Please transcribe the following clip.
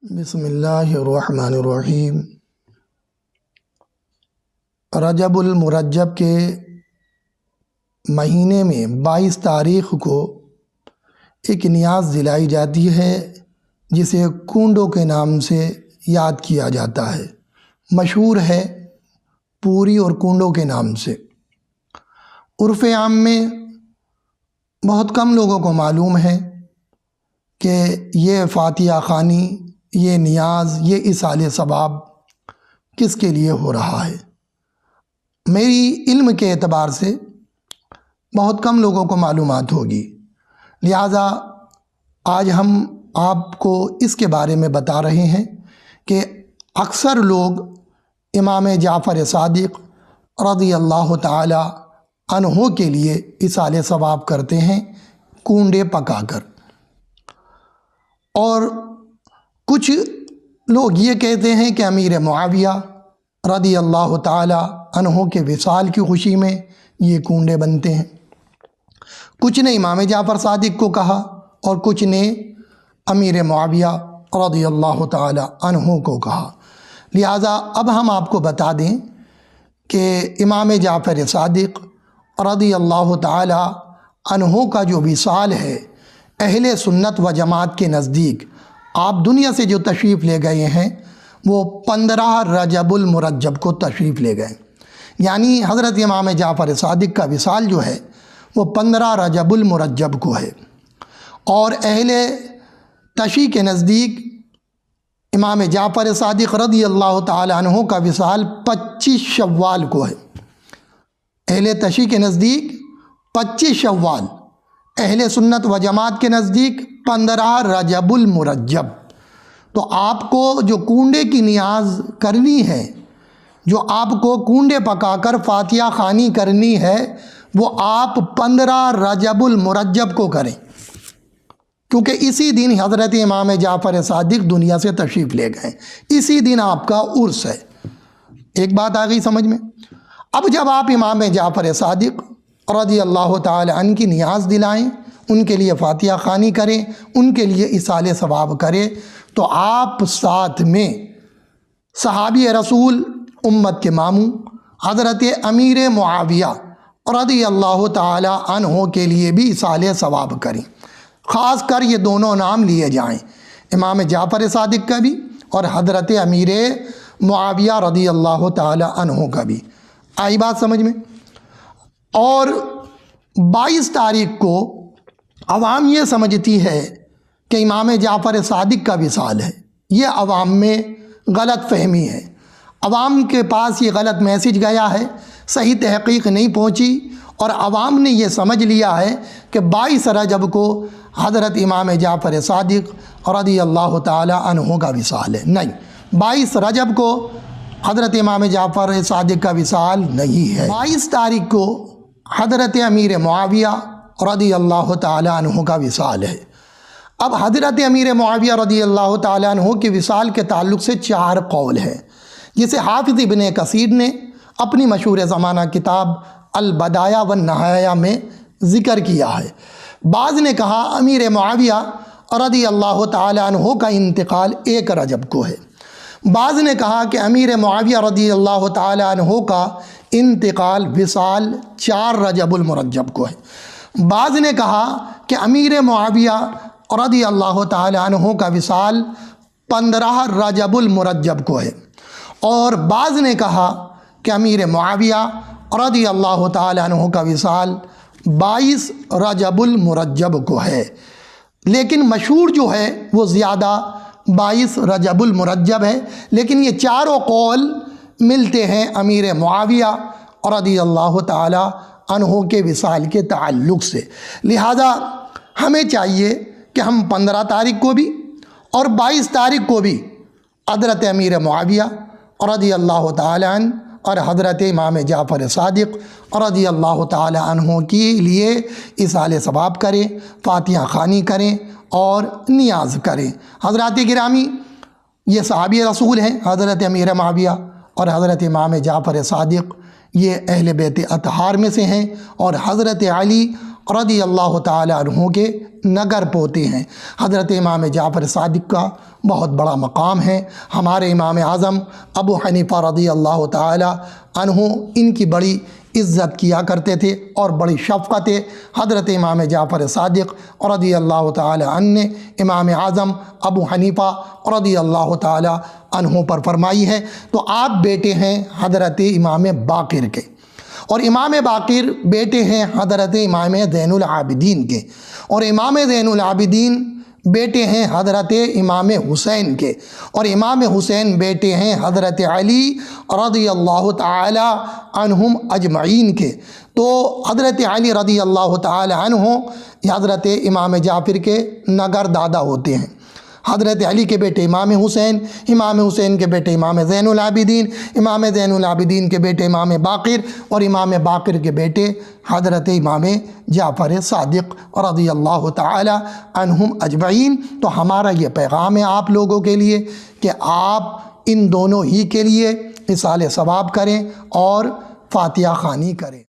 بسم اللہ الرحمن الرحیم۔ رجب المرجب کے مہینے میں 22 تاریخ کو ایک نیاز دلائی جاتی ہے جسے کنڈوں کے نام سے یاد کیا جاتا ہے، مشہور ہے پوری اور کنڈوں کے نام سے۔ عرف عام میں بہت کم لوگوں کو معلوم ہے کہ یہ فاتحہ خوانی، یہ نیاز، یہ ایصال ثواب کس کے لیے ہو رہا ہے۔ میری علم کے اعتبار سے بہت کم لوگوں کو معلومات ہوگی، لہٰذا آج ہم آپ کو اس کے بارے میں بتا رہے ہیں کہ اکثر لوگ امام جعفر صادق رضی اللہ تعالی عنہ کے لیے ایصال ثواب کرتے ہیں کنڈے پکا کر، اور کچھ لوگ یہ کہتے ہیں کہ امیر معاویہ رضی اللہ تعالی عنہ کے وصال کی خوشی میں یہ کنڈے بنتے ہیں۔ کچھ نے امام جعفر صادق کو کہا اور کچھ نے امیر معاویہ رضی اللہ تعالی عنہ کو کہا، لہٰذا اب ہم آپ کو بتا دیں کہ امام جعفر صادق رضی اللہ تعالی عنہ کا جو وصال ہے، اہل سنت و جماعت کے نزدیک آپ دنیا سے جو تشریف لے گئے ہیں وہ 15 رجب المرجب کو تشریف لے گئے، یعنی حضرت امام جعفر صادق کا وصال جو ہے وہ 15 رجب المرجب کو ہے، اور اہل تشیع کے نزدیک امام جعفر صادق رضی اللہ تعالی عنہ کا وصال 25 شوال کو ہے۔ اہل تشیع کے نزدیک 25 شوال، اہل سنت و جماعت کے نزدیک 15 رجب المرجب۔ تو آپ کو جو کنڈے کی نیاز کرنی ہے، جو آپ کو کنڈے پکا کر فاتحہ خوانی کرنی ہے، وہ آپ 15 رجب المرجب کو کریں، کیونکہ اسی دن حضرت امام جعفر صادق دنیا سے تشریف لے گئے، اسی دن آپ کا عرس ہے۔ ایک بات آ گئی سمجھ میں؟ اب جب آپ امام جعفر صادق رضی اللہ تعالی عنہ کی نیاز دلائیں، ان کے لیے فاتحہ خوانی کریں، ان کے لیے ایصال ثواب کریں، تو آپ ساتھ میں صحابی رسول امت کے ماموں حضرت امیر معاویہ رضی اللہ تعالی عنہ کے لیے بھی ایصال ثواب کریں۔ خاص کر یہ دونوں نام لیے جائیں، امام جعفر صادق کا بھی اور حضرت امیر معاویہ رضی اللہ تعالی عنہ کا بھی۔ آئی بات سمجھ میں؟ اور 22 تاریخ کو عوام یہ سمجھتی ہے کہ امام جعفر صادق کا وصال ہے، یہ عوام میں غلط فہمی ہے، عوام کے پاس یہ غلط میسج گیا ہے، صحیح تحقیق نہیں پہنچی، اور عوام نے یہ سمجھ لیا ہے کہ 22 رجب کو حضرت امام جعفر صادق رضی اللہ تعالی عنہ کا وصال ہے۔ نہیں، 22 رجب کو حضرت امام جعفر صادق کا وصال نہیں ہے، 22 تاریخ کو حضرت امیر معاویہ رضی اللہ تعالی عنہ کا وصال ہے۔ اب حضرت امیر معاویہ رضی اللہ تعالی عنہ کے وصال کے تعلق سے 4 قول ہیں، جسے حافظ ابن کثیر نے اپنی مشہور زمانہ کتاب البدایہ والنہایہ میں ذکر کیا ہے۔ بعض نے کہا امیر معاویہ رضی اللہ تعالی عنہ کا انتقال 1 رجب کو ہے، بعض نے کہا کہ امیر معاویہ رضی اللہ تعالی عنہ کا انتقال وصال 4 رجب المرجب کو ہے، بعض نے کہا کہ امیر معاویہ رضی اللہ تعالی عنہ کا وصال 15 رجب المرجب کو ہے، اور بعض نے کہا کہ امیر معاویہ رضی اللہ تعالی عنہ کا وصال 22 رجب المرجب کو ہے، لیکن مشہور جو ہے وہ زیادہ 22 رجب المرجب ہے، لیکن یہ چاروں قول ملتے ہیں امیر معاویہ رضی اللہ تعالی عنہ کے وصال کے تعلق سے۔ لہذا ہمیں چاہیے کہ ہم 15 تاریخ کو بھی اور 22 تاریخ کو بھی حضرت امیر معاویہ رضی اللہ تعالی عنہ اور حضرت امام جعفر صادق رضی اللہ تعالی عنہ کے لیے ایصال ثواب کریں، فاتحہ خوانی کریں اور نیاز کریں۔ حضرات گرامی، یہ صحابی رسول ہیں، حضرت امیر معاویہ اور حضرت امام جعفر صادق، یہ اہل بیت اطہار میں سے ہیں، اور حضرت علی رضی اللہ تعالی عنہ کے نگر پوتے ہیں۔ حضرت امام جعفر صادق کا بہت بڑا مقام ہے۔ ہمارے امام اعظم ابو حنیفہ رضی اللہ تعالی عنہ ان کی بڑی عزت کیا کرتے تھے اور بڑی شفقت حضرت امام جعفر صادق رضی اللہ تعالی عنہ نے امام اعظم ابو حنیفہ رضی اللہ تعالی عنہ پر فرمائی ہے۔ تو آپ بیٹے ہیں حضرت امام باقر کے، اور امام باقر بیٹے ہیں حضرت امام زین العابدین کے، اور امام زین العابدین بیٹے ہیں حضرت امام حسین کے، اور امام حسین بیٹے ہیں حضرت علی رضی اللہ تعالی عنہم اجمعین کے۔ تو حضرت علی رضی اللہ تعالی عنہ حضرت امام جعفر کے نگر دادا ہوتے ہیں۔ حضرت علی کے بیٹے امام حسین کے بیٹے امام زین العابدین، امام زین العابدین کے بیٹے امام باقر، اور امام باقر کے بیٹے حضرت امام جعفر صادق رضی اللہ تعالی عنہم اجمعین۔ تو ہمارا یہ پیغام ہے آپ لوگوں کے لیے کہ آپ ان دونوں ہی کے لیے اِیصال ثواب کریں اور فاتحہ خوانی کریں۔